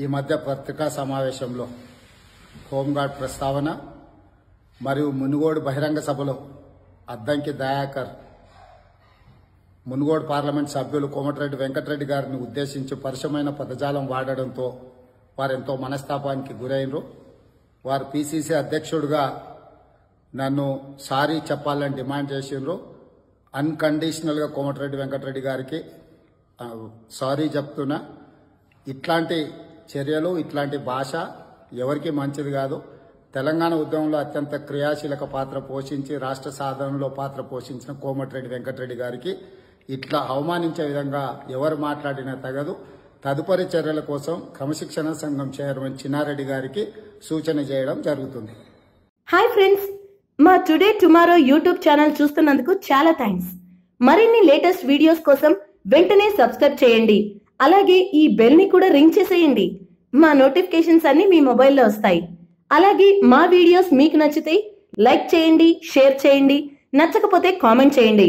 ఈ మధ్య పత్రికా సమావేశంలో హోంగార్డ్ ప్రస్తావన మరియు మునుగోడు బహిరంగ సభలో అద్దంకి దయాకర్ మునుగోడు పార్లమెంట్ సభ్యులు కోమటిరెడ్డి వెంకటరెడ్డి గారిని ఉద్దేశించి పరుషమైన పదజాలం వాడడంతో వారెంతో మనస్తాపానికి గురైనరు. వారు పీసీసీ అధ్యక్షుడిగా నన్ను సారీ చెప్పాలని డిమాండ్ చేసిండ్రు. అన్కండిషనల్గా కోమటిరెడ్డి వెంకటరెడ్డి గారికి సారీ చెప్తున్నా. ఇట్లాంటి చర్యలు, ఇట్లాంటి భాష ఎవరికి మంచిది కాదు. తెలంగాణ ఉద్యమంలో అత్యంత క్రియాశీలక పాత్ర పోషించి రాష్ట్ర సాధనలో పాత్ర పోషించిన కోమటిరెడ్డి వెంకటరెడ్డి గారికి ఇట్లా అవమానించే విధంగా ఎవరు మాట్లాడినా తగదు. తదుపరి చర్యల కోసం క్రమశిక్షణ సంఘం చైర్మన్ చిన్నారెడ్డి గారికి సూచన చేయడం జరుగుతుంది. హాయ్ ఫ్రెండ్స్, మా టుడే టుమారో యూట్యూబ్ ఛానల్ చూస్తున్నందుకు చాలా థ్యాంక్స్. మరిన్ని లేటెస్ట్ వీడియోస్ కోసం వెంటనే సబ్స్క్రైబ్ చేయండి. అలాగే ఈ బెల్ ని కూడా రింగ్ చేసేయండి. మా నోటిఫికేషన్స్ అన్ని మీ మొబైల్లో వస్తాయి. అలాగే మా వీడియోస్ మీకు నచ్చితే లైక్ చేయండి, షేర్ చేయండి, నచ్చకపోతే కామెంట్ చేయండి.